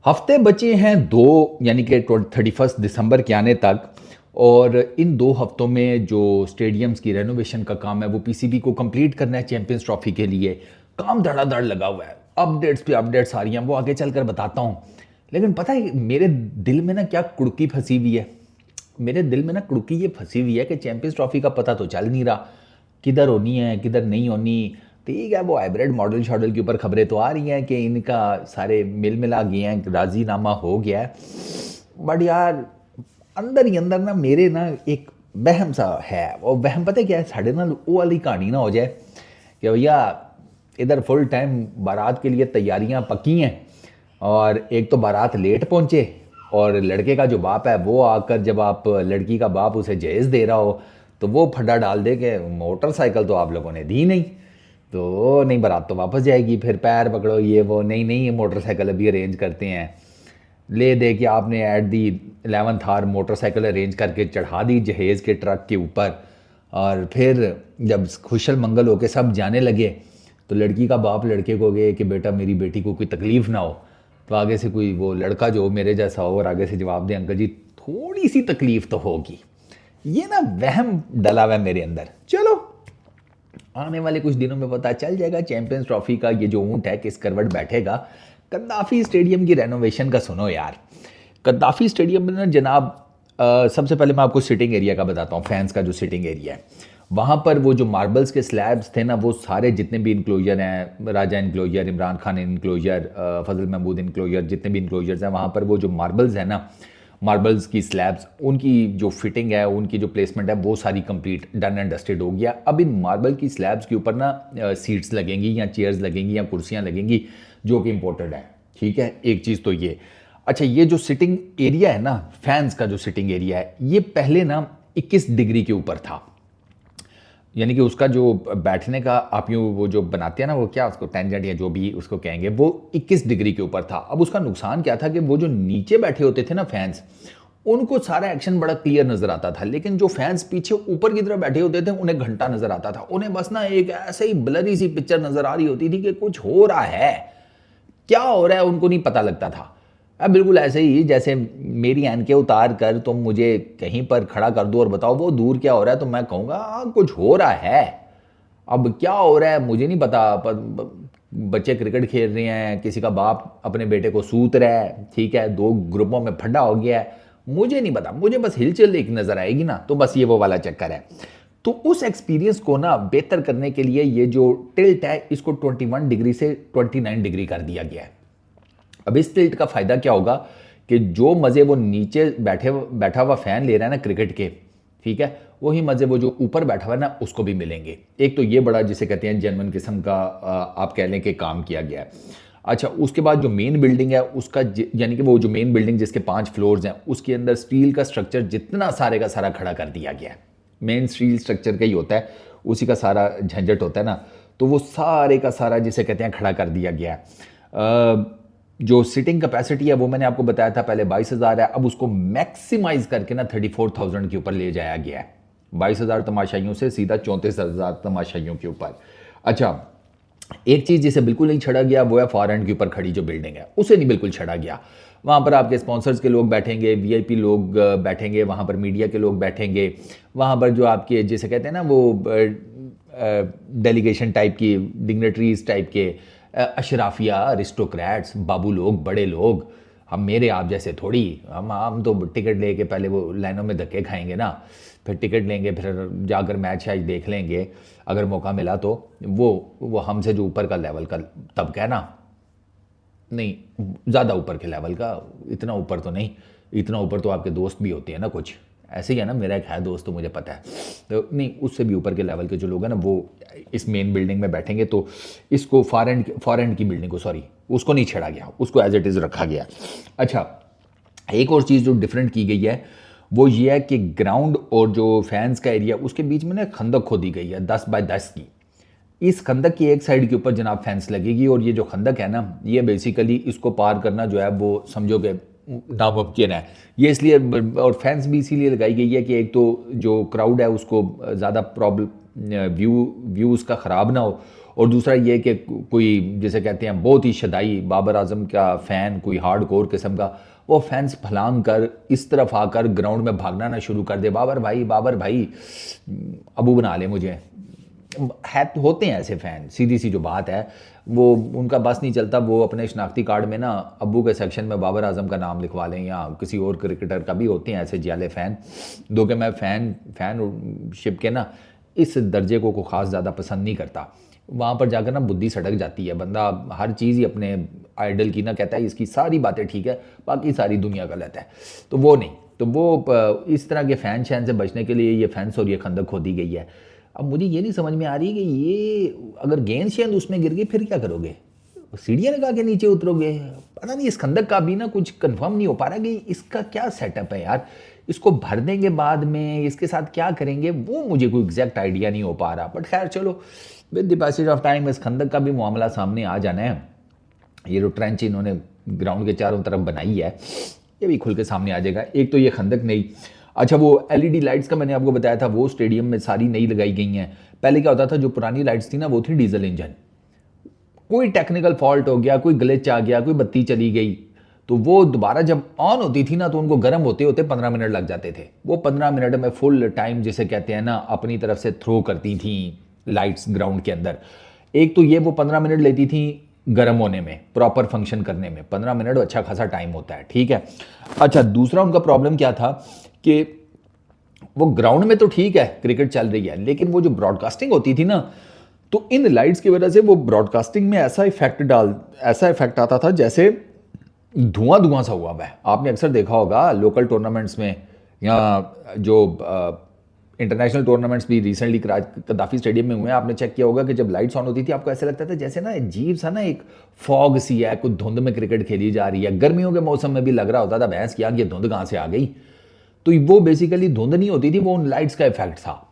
हफ्ते बचे हैं दो, यानी कि 31 दिसंबर के आने तक। और इन 2 हफ्तों में जो स्टेडियम्स की रेनोवेशन का काम है वो पीसीबी को कंप्लीट करना है चैंपियंस ट्रॉफी के लिए। काम धड़ाधड़ लगा हुआ है, अपडेट्स पे अपडेट्स आ रही हैं, वो आगे चलकर बताता हूँ। लेकिन पता है मेरे दिल में ना क्या कुड़की फंसी हुई है। मेरे दिल में ना कुड़की ये फंसी हुई है कि चैंपियंस ट्रॉफी का पता तो चल नहीं रहा, किधर होनी है किधर नहीं होनी। ठीक है, वो हाइब्रिड मॉडल शॉडल के ऊपर खबरें तो आ रही हैं कि इनका सारे मिल मिला गए हैं, राजीनामा हो गया है। बट यार अंदर ही अंदर ना मेरे ना एक वहम सा है। और वहम पता है क्या है, साढ़े ना वो वाली कहानी ना हो जाए कि भैया इधर फुल टाइम बारात के लिए तैयारियां पक्की हैं और एक तो बारात लेट पहुंचे, और लड़के का जो बाप है वो आकर जब आप लड़की का बाप उसे जहेज दे रहा हो तो वो फड्डा डाल दे के मोटरसाइकिल तो आप लोगों ने दी नहीं, तो नहीं बारात तो वापस जाएगी, फिर पैर पकड़ो ये वो, नहीं नहीं ये मोटरसाइकिल अभी अरेंज करते हैं। ले दे के आपने at the 11th hour motorcycle arrange करके चढ़ा दी जहेज़ के ट्रक के ऊपर। और फिर जब खुशल मंगल होके सब जाने लगे तो लड़की का बाप लड़के को गए कि बेटा मेरी बेटी को कोई तकलीफ़ ना हो, तो आगे से कोई वो लड़का जो मेरे जैसा हो और आगे से जवाब दे अंकल जी थोड़ी सी तकलीफ़ तो होगी। ये ना वहम डला हुआ है मेरे अंदर। चलो आने वाले कुछ दिनों में पता चल जाएगा चैंपियंस ट्रॉफी का ये जो ऊंट है किस करवट बैठेगा। कद्दाफी स्टेडियम की रेनोवेशन का सुनो यार। कद्दाफी स्टेडियम में ना जनाब, सबसे पहले मैं आपको सिटिंग एरिया का बताता हूँ, फैंस का जो सिटिंग एरिया है वहाँ पर वो जो मार्बल्स के स्लैब्स थे ना, वो सारे जितने भी इनक्लोजर हैं, राजा इनक्लोजर, इमरान खान इनक्लोजर, फजल महमूद इनक्लोजर, जितने भी इनक्लोजर्स हैं वहाँ पर वो जो मार्बल्स हैं ना, मार्बल्स की स्लैब्स, उनकी जो फिटिंग है, उनकी जो प्लेसमेंट है वो सारी कंप्लीट डन एंड डस्टेड हो गया। अब इन मार्बल की स्लैब्स के ऊपर ना सीट्स लगेंगी या चेयर्स लगेंगी या कुर्सियाँ लगेंगी, जो कि इम्पोर्टेड है। ठीक है, एक चीज़ तो ये। अच्छा, ये जो सिटिंग एरिया है ना, फैंस का जो सिटिंग एरिया है, ये पहले ना 21 डिग्री के ऊपर था। यानी कि उसका जो बैठने का आप यूँ वो जो बनाते हैं ना, वो क्या उसको टेंजेंट या जो भी उसको कहेंगे, वो 21 डिग्री के ऊपर था। अब उसका नुकसान क्या था कि वो जो नीचे बैठे होते थे ना फैंस, उनको सारा एक्शन बड़ा क्लियर नजर आता था, लेकिन जो फैंस पीछे ऊपर की तरफ बैठे होते थे उन्हें घंटा नजर आता था। उन्हें बस ना एक ऐसे ही ब्लरी सी पिक्चर नजर आ रही होती थी कि कुछ हो रहा है, क्या हो रहा है उनको नहीं पता लगता था। अब बिल्कुल ऐसे ही जैसे मेरी ऐनकें उतार कर तुम मुझे कहीं पर खड़ा कर दो और बताओ वो दूर क्या हो रहा है, तो मैं कहूँगा कुछ हो रहा है। अब क्या हो रहा है मुझे नहीं पता, पर बच्चे क्रिकेट खेल रहे हैं, किसी का बाप अपने बेटे को सूत रहा है, ठीक है, दो ग्रुपों में फड्डा हो गया है, मुझे नहीं पता, मुझे बस हिलचल एक नज़र आएगी ना, तो बस ये वो वाला चक्कर है। तो उस एक्सपीरियंस को ना बेहतर करने के लिए ये जो टिल्ट है इसको 21 डिग्री से 29 डिग्री कर दिया गया है। अब इस टिल्ट का फ़ायदा क्या होगा कि जो मज़े वो नीचे बैठा हुआ फ़ैन ले रहा है ना क्रिकेट के, ठीक है, वही मज़े वो जो ऊपर बैठा हुआ है ना उसको भी मिलेंगे। एक तो ये बड़ा जिसे कहते हैं जेन्युइन किस्म का आप कह लें कि काम किया गया है। अच्छा, उसके बाद जो मेन बिल्डिंग है उसका यानी कि वो जो मेन बिल्डिंग जिसके 5 फ्लोर्स हैं उसके अंदर स्टील का स्ट्रक्चर जितना सारे का सारा खड़ा कर दिया गया है। मेन स्टील स्ट्रक्चर का ही होता है, उसी का सारा झंझट होता है ना, तो वो सारे का सारा जिसे कहते हैं खड़ा कर दिया गया है। जो सिटिंग कैपेसिटी है वो मैंने आपको बताया था पहले 22,000 है, अब उसको मैक्सिमाइज करके ना 34,000 के ऊपर ले जाया गया है। 22,000 तमाशाइयों से सीधा 34,000 तमाशाइयों के ऊपर। अच्छा, एक चीज़ जिसे बिल्कुल नहीं छड़ा गया वो है फॉर एंड के ऊपर खड़ी जो बिल्डिंग है, उसे नहीं बिल्कुल छड़ा गया। वहाँ पर आपके स्पॉन्सर्स के लोग बैठेंगे, वीआईपी लोग बैठेंगे, वहाँ पर मीडिया के लोग बैठेंगे, वहाँ पर जो आपके जिसे कहते हैं ना वो डेलीगेशन टाइप की, डिग्नेटरीज टाइप के, अशराफिया, अरिस्टोक्रेट्स, बाबू लोग, बड़े लोग, हम मेरे आप जैसे थोड़ी, हम तो टिकट लेके पहले वो लाइनों में धक्के खाएंगे ना, फिर टिकट लेंगे, फिर जाकर मैच शैच देख लेंगे अगर मौका मिला तो। वो हमसे जो ऊपर का लेवल का तब कहना, नहीं ज़्यादा ऊपर के लेवल का, इतना ऊपर तो नहीं, इतना ऊपर तो आपके दोस्त भी होते हैं ना कुछ, ऐसे ही है ना, मेरा एक है दोस्त तो मुझे पता है, तो नहीं उससे भी ऊपर के लेवल के जो लोग हैं ना वो इस मेन बिल्डिंग में बैठेंगे। तो इसको फॉर एंड की बिल्डिंग को, सॉरी, उसको नहीं छेड़ा गया, उसको एज इट इज़ रखा गया। अच्छा, एक और चीज़ जो डिफरेंट की गई है वो ये है कि ग्राउंड और जो फैंस का एरिया उसके बीच में ना खंदक खोदी गई है 10 बाय 10 की। इस खंदक की एक साइड के ऊपर जनाब फेंस लगेगी, और ये जो खंदक है ना ये बेसिकली इसको पार करना जो है वो समझो कि नामुमकिन है। ये इसलिए, और फेंस भी इसीलिए लगाई गई है कि एक तो जो क्राउड है उसको ज़्यादा प्रॉब्लम व्यू उसका ख़राब ना हो, और दूसरा ये कि कोई जिसे कहते हैं बहुत ही शदाई बाबर आजम का फ़ैन, कोई हार्ड कोर किस्म का, वो फैंस फलांग कर इस तरफ आकर ग्राउंड में भागना ना शुरू कर दे, बाबर भाई अबू बना ले मुझे। है होते हैं ऐसे फ़ैन, सीधी सी जो बात है, वो उनका बस नहीं चलता, वो अपने शनाख्ती कार्ड में ना अब्बू के सेक्शन में बाबर आजम का नाम लिखवा लें, या किसी और क्रिकेटर का भी होते हैं ऐसे जाले फ़ैन। दो कि मैं फ़ैनशिप के ना इस दर्जे को ख़ास ज़्यादा पसंद नहीं करता। वहाँ पर जाकर ना बुद्धि सटक जाती है, बंदा हर चीज़ ही अपने आइडल की ना कहता है इसकी सारी बातें ठीक है, बाकी सारी दुनिया गलत है। तो वो नहीं, तो वो इस तरह के फ़ैन शैन से बचने के लिए ये फेंस और ये खंदक खोदी गई है। अब मुझे ये नहीं समझ में आ रही कि ये अगर गेंद शेंद उसमें गिर गई फिर क्या करोगे? सीढ़ियाँ लगा के नीचे उतरोगे? पता नहीं, इस खंदक का भी ना कुछ कंफर्म नहीं हो पा रहा कि इसका क्या सेटअप है यार। इसको भर देंगे बाद में, इसके साथ क्या करेंगे वो मुझे कोई एग्जैक्ट आइडिया नहीं हो पा रहा। बट खैर चलो, with the passage of time इस खंदक का भी मामला सामने आ जाना है। ये जो ट्रेंच इन्होंने ग्राउंड के चारों तरफ बनाई है, ये भी खुल के सामने आ जाएगा। एक तो ये खंदक नहीं, अच्छा वो एलईडी लाइट्स का मैंने आपको बताया था, वो स्टेडियम में सारी नई लगाई गई हैं। पहले क्या होता था, जो पुरानी लाइट्स थी ना वो थी डीजल इंजन, कोई टेक्निकल फॉल्ट हो गया, कोई ग्लिच आ गया, कोई बत्ती चली गई, तो वो दोबारा जब ऑन होती थी ना तो उनको गर्म होते होते 15 मिनट लग जाते थे। वो 15 मिनट में फुल टाइम जिसे कहते हैं ना अपनी तरफ से थ्रो करती थी लाइट्स ग्राउंड के अंदर। एक तो ये वो 15 मिनट लेती थी गर्म होने में, प्रॉपर फंक्शन करने में 15 मिनट अच्छा खासा टाइम होता है, ठीक है। अच्छा, दूसरा उनका प्रॉब्लम क्या था कि वो ग्राउंड में तो ठीक है क्रिकेट चल रही है, लेकिन वो जो ब्रॉडकास्टिंग होती थी ना, तो इन लाइट्स की वजह से वो ब्रॉडकास्टिंग में ऐसा इफेक्ट आता था जैसे धुआं धुआं सा हुआ है। आपने अक्सर देखा होगा लोकल टूर्नामेंट्स में, या जो इंटरनेशनल टूर्नामेंट्स भी रिसेंटली कद्दाफी स्टेडियम में हुए हैं, आपने चेक किया होगा कि जब लाइट्स ऑन होती थी आपको ऐसा लगता था जैसे ना अजीब सा ना एक फॉग सी है, कुछ धुंध में क्रिकेट खेली जा रही है। गर्मियों के मौसम में भी लग रहा होता था भैंस की आग ये धुंध कहाँ से आ गई। तो वो बेसिकली धुंध नहीं होती थी, वो उन लाइट्स का इफेक्ट था।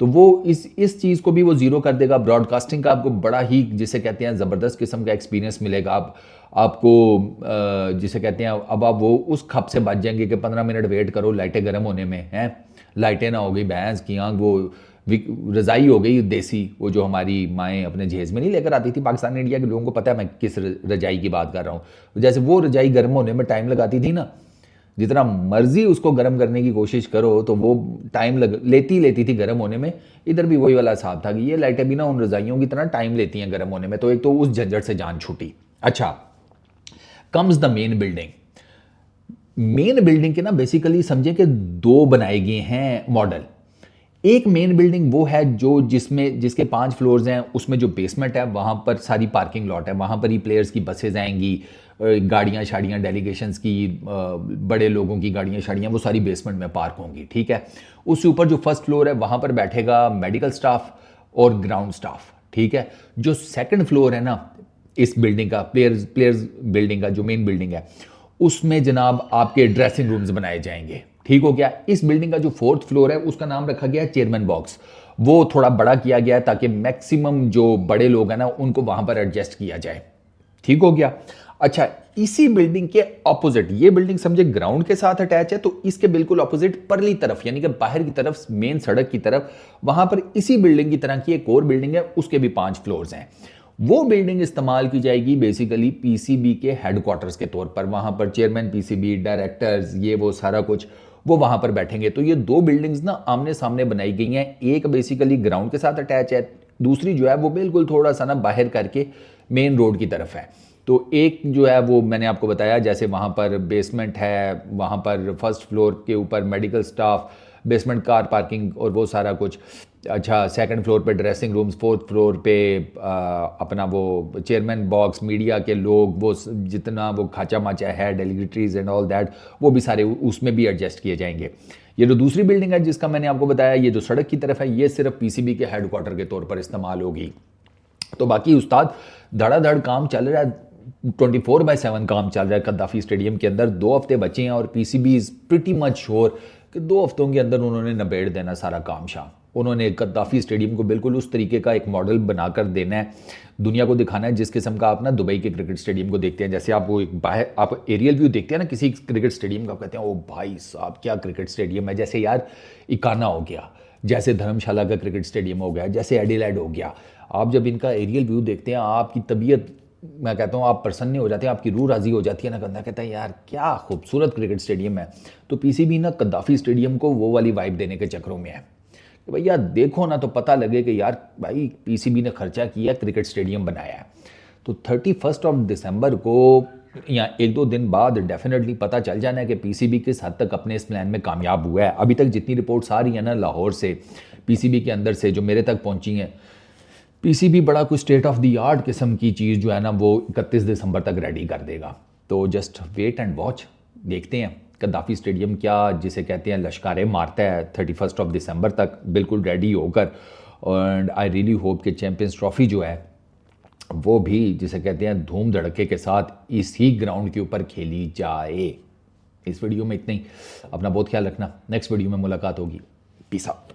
तो वो इस चीज़ को भी वो जीरो कर देगा। ब्रॉडकास्टिंग का आपको बड़ा ही जिसे कहते हैं ज़बरदस्त किस्म का एक्सपीरियंस मिलेगा। आपको जिसे कहते हैं अब आप वो उस खप से बच जाएंगे कि 15 मिनट वेट करो लाइटें गर्म होने में, हैं लाइटें ना हो गई भैंस की आँख, वो रज़ाई हो गई देसी, वो जो हमारी माएँ अपने जहेज में नहीं लेकर आती थी। पाकिस्तान इंडिया के लोगों को पता है मैं किस रजाई की बात कर रहा हूँ। जैसे वो रजाई गर्म होने में टाइम लगाती थी ना, जितना मर्जी उसको गर्म करने की कोशिश करो तो वो टाइम लेती थी गर्म होने में। इधर भी वही वाला हिसाब था कि ये लाइटें भी ना उन रजाइयों की तरह टाइम लेती हैं गर्म होने में। तो एक तो उस झंझट से जान छूटी। अच्छा, comes the main building. Main building के ना बेसिकली समझे कि दो बनाए गए हैं मॉडल। एक मेन बिल्डिंग वो है जिसके 5 फ्लोर्स हैं, उसमें जो बेसमेंट है वहाँ पर सारी पार्किंग लॉट है, वहाँ पर ही प्लेयर्स की बसेज आएंगी, गाड़ियाँ शाड़ियाँ डेलीगेशंस की, बड़े लोगों की गाड़ियाँ शाड़ियाँ वो सारी बेसमेंट में पार्क होंगी, ठीक है। उससे ऊपर जो फर्स्ट फ्लोर है वहाँ पर बैठेगा मेडिकल स्टाफ और ग्राउंड स्टाफ, ठीक है। जो सेकंड फ्लोर है ना इस बिल्डिंग का, प्लेयर्स बिल्डिंग का जो मेन बिल्डिंग है, उसमें जनाब आपके ड्रेसिंग रूम्स बनाए जाएंगे, ठीक हो गया। इस बिल्डिंग का जो 4th फ्लोर है उसका नाम रखा गया है चेयरमैन बॉक्स। वो थोड़ा बड़ा किया गया है ताकि मैक्सिमम जो बड़े लोग हैं ना उनको वहां पर एडजस्ट किया जाए, ठीक हो गया। अच्छा, इसी बिल्डिंग के ऑपोजिट, ये बिल्डिंग समझे ग्राउंड के साथ अटैच है, तो इसके बिल्कुल ऑपोजिट परली तरफ यानी कि बाहर की तरफ मेन सड़क की तरफ, वहां पर इसी बिल्डिंग की तरह की एक और बिल्डिंग है, उसके भी 5 फ्लोर्स हैं। वो बिल्डिंग इस्तेमाल की जाएगी बेसिकली पीसीबी के हेडक्वार्टर्स के तौर पर। वहां पर चेयरमैन पीसीबी, डायरेक्टर्स, ये वो सारा कुछ वो वहां पर बैठेंगे। तो ये दो बिल्डिंग्स ना आमने सामने बनाई गई हैं। एक बेसिकली ग्राउंड के साथ अटैच है, दूसरी जो है वो बिल्कुल थोड़ा सा ना बाहर करके मेन रोड की तरफ है। तो एक जो है वो मैंने आपको बताया जैसे वहाँ पर बेसमेंट है, वहाँ पर फर्स्ट फ्लोर के ऊपर medical staff, basement car parking और वो सारा कुछ। अच्छा, सेकंड फ्लोर पे ड्रेसिंग रूम्स, 4th फ्लोर पे अपना वो चेयरमैन बॉक्स, मीडिया के लोग, वो जितना वो खाचा माचा है, डेलीगेटरीज एंड ऑल दैट, वो भी सारे उसमें भी एडजस्ट किए जाएंगे। ये जो दूसरी बिल्डिंग है जिसका मैंने आपको बताया, ये जो सड़क की तरफ है, ये सिर्फ पीसीबी के हेडक्वार्टर के तौर पर इस्तेमाल होगी। तो बाकी उस्ताद धड़ाधड़ काम चल रहा है, 24/7 काम चल रहा है कद्दाफी स्टेडियम के अंदर। 2 हफ्ते बचे हैं और PCB is pretty much sure कि 2 हफ्तों के अंदर उन्होंने निबेड़ देना सारा काम शाम। उन्होंने कद्दाफी स्टेडियम को बिल्कुल उस तरीके का एक मॉडल बनाकर देना है, दुनिया को दिखाना है जिस किस्म का आप ना दुबई के क्रिकेट स्टेडियम को देखते हैं। जैसे आप वो एक बाहर आप एरियल व्यू देखते हैं ना किसी क्रिकेट स्टेडियम का, कहते हैं ओ भाई साहब क्या क्रिकेट स्टेडियम है। जैसे यार इकाना हो गया, जैसे धर्मशाला का क्रिकेट स्टेडियम हो गया, जैसे एडिलेड हो गया, आप जब इनका एरियल व्यू देखते हैं आपकी तबीयत, मैं कहता हूँ आप प्रसन्न हो जाते हैं, आपकी रूह राज़ी हो जाती है ना। बंदा कहता है यार क्या खूबसूरत क्रिकेट स्टेडियम है। तो पीसीबी ना कद्दाफी स्टेडियम को वो वाली वाइब देने के चक्करों में है कि भैया देखो ना तो पता लगे कि यार भाई पीसीबी ने खर्चा किया, क्रिकेट स्टेडियम बनाया है। तो 31 दिसंबर को या एक दो दिन बाद डेफिनेटली पता चल जाना है कि पीसीबी किस हद तक अपने इस प्लान में कामयाब हुआ है। अभी तक जितनी रिपोर्ट्स आ रही है ना लाहौर से, पीसीबी के अंदर से जो मेरे तक पहुंची हैं, पीसीबी बड़ा कुछ स्टेट ऑफ द आर्ट किस्म की चीज़ जो है ना वो 31 दिसंबर तक रेडी कर देगा। तो जस्ट वेट एंड वॉच, देखते हैं कद्दाफी स्टेडियम क्या जिसे कहते हैं लश्कारे मारता है 31 दिसंबर तक बिल्कुल रेडी होकर। एंड आई रियली होप कि चैम्पियंस ट्रॉफी जो है वो भी जिसे कहते हैं धूम धड़के के साथ इसी ग्राउंड के ऊपर खेली जाए। इस वीडियो में इतना ही। अपना बहुत ख्याल रखना, नेक्स्ट वीडियो में मुलाकात होगी। Peace out.